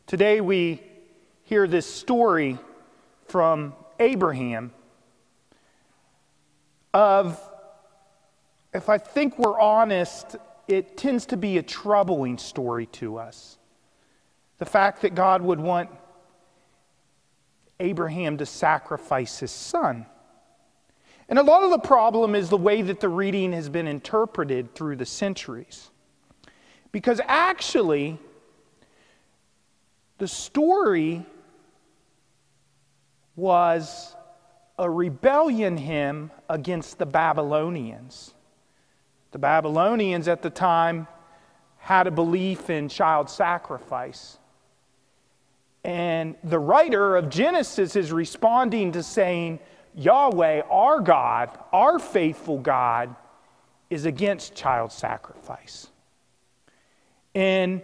Today we hear this story from Abraham of, if I think we're honest, it tends to be a troubling story to us. The fact that God would want Abraham to sacrifice his son. And a lot of the problem is the way that the reading has been interpreted through the centuries. Because actually, the story was a rebellion hymn against the Babylonians. The Babylonians at the time had a belief in child sacrifice. And the writer of Genesis is responding to saying, Yahweh, our God, our faithful God, is against child sacrifice. And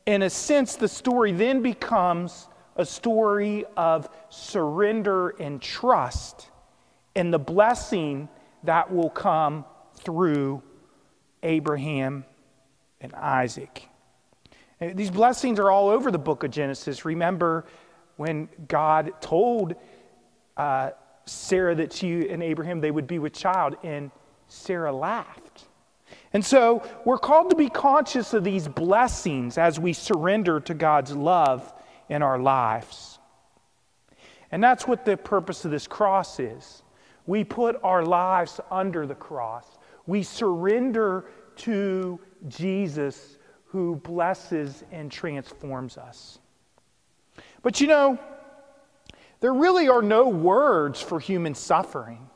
in a sense, the story then becomes a story of surrender and trust in the blessing that will come through Abraham and Isaac. And these blessings are all over the book of Genesis. Remember when God told Sarah that she and Abraham, they would be with child, and Sarah laughed. And so we're called to be conscious of these blessings as we surrender to God's love in our lives. And that's what the purpose of this cross is. We put our lives under the cross. We surrender to Jesus, who blesses and transforms us. But you know, there really are no words for human suffering.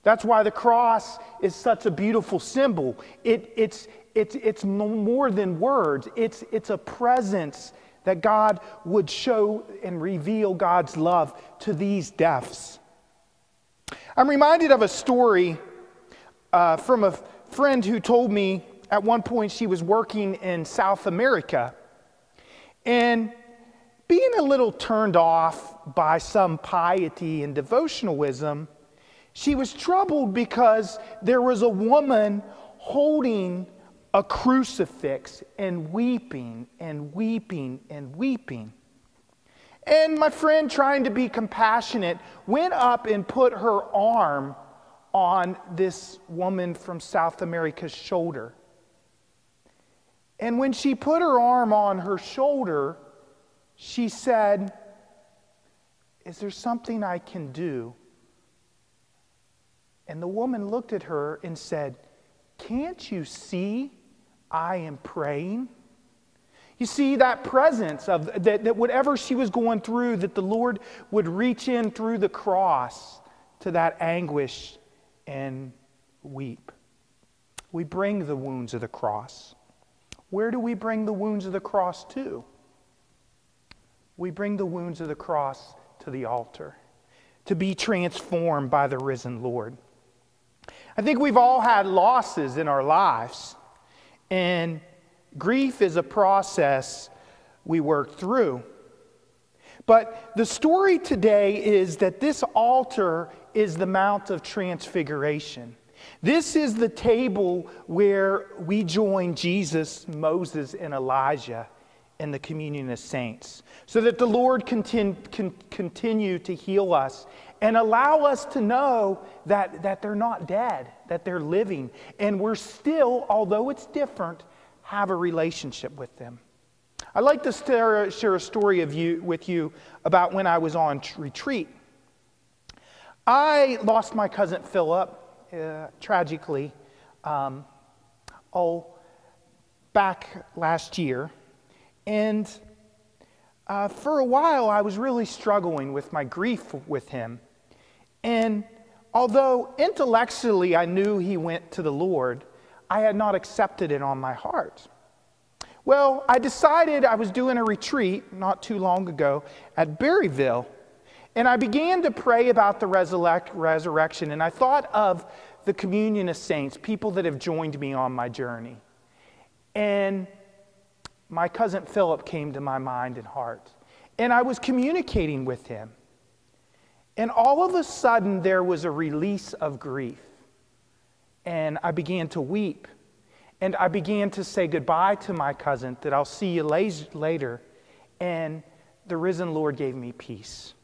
That's why the cross is such a beautiful symbol. It's more than words. It's a presence that God would show and reveal God's love to these deaths. I'm reminded of a story from a friend who told me at one point she was working in South America, and being a little turned off by some piety and devotionalism, she was troubled because there was a woman holding a crucifix and weeping and weeping and weeping. And my friend, trying to be compassionate, went up and put her arm on this woman from South America's shoulder. And when she put her arm on her shoulder, she said, "Is there something I can do?" And the woman looked at her and said, "Can't you see I am praying?" You see, that presence of that whatever she was going through, that the Lord would reach in through the cross to that anguish and weep. We bring the wounds of the cross. Where do we bring the wounds of the cross to? We bring the wounds of the cross to the altar, to be transformed by the risen Lord. I think we've all had losses in our lives, and grief is a process we work through. But the story today is that this altar is the Mount of Transfiguration. This is the table where we join Jesus, Moses, and Elijah in the communion of saints, so that the Lord can continue to heal us and allow us to know that they're not dead, that they're living, and we're still, although it's different, have a relationship with them. I'd like to share a story with you about when I was on retreat. I lost my cousin Philip, tragically, back last year. And for a while, I was really struggling with my grief with him. And although intellectually I knew he went to the Lord, I had not accepted it on my heart. Well, I decided I was doing a retreat not too long ago at Berryville, and I began to pray about the resurrection, and I thought of the communion of saints, people that have joined me on my journey. And my cousin Philip came to my mind and heart, and I was communicating with him. And all of a sudden, there was a release of grief. And I began to weep. And I began to say goodbye to my cousin, that I'll see you later. and the risen Lord gave me peace.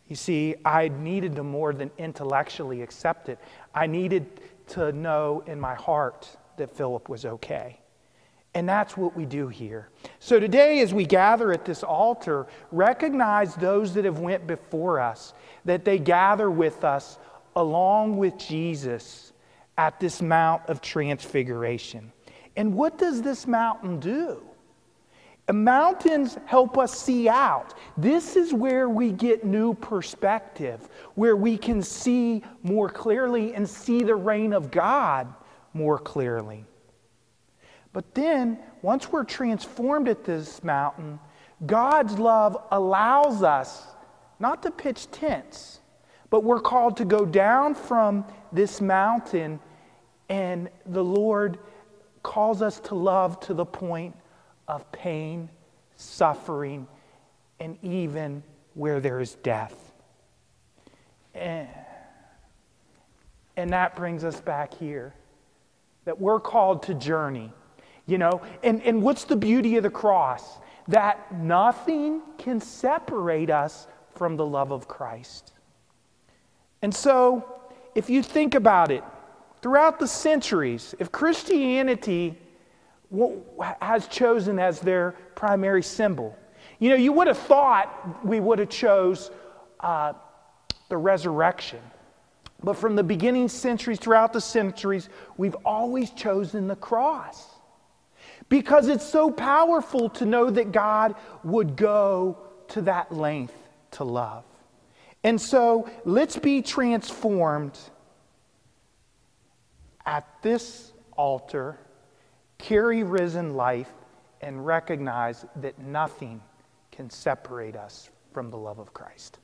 You see, I needed to more than intellectually accept it. I needed to know in my heart that Philip was okay. And that's what we do here. So today, as we gather at this altar, recognize those that have went before us, that they gather with us along with Jesus at this Mount of Transfiguration. And what does this mountain do? Mountains help us see out. This is where we get new perspective, where we can see more clearly and see the reign of God more clearly. But then, once we're transformed at this mountain, God's love allows us not to pitch tents, but we're called to go down from this mountain, and the Lord calls us to love to the point of pain, suffering, and even where there is death. And that brings us back here, that we're called to journey. You know, and what's the beauty of the cross? That nothing can separate us from the love of Christ. And so, if you think about it, throughout the centuries, if Christianity has chosen as their primary symbol, you know, you would have thought we would have chose the resurrection. But from the beginning centuries, throughout the centuries, we've always chosen the cross. Because it's so powerful to know that God would go to that length to love. And so let's be transformed at this altar, carry risen life, and recognize that nothing can separate us from the love of Christ.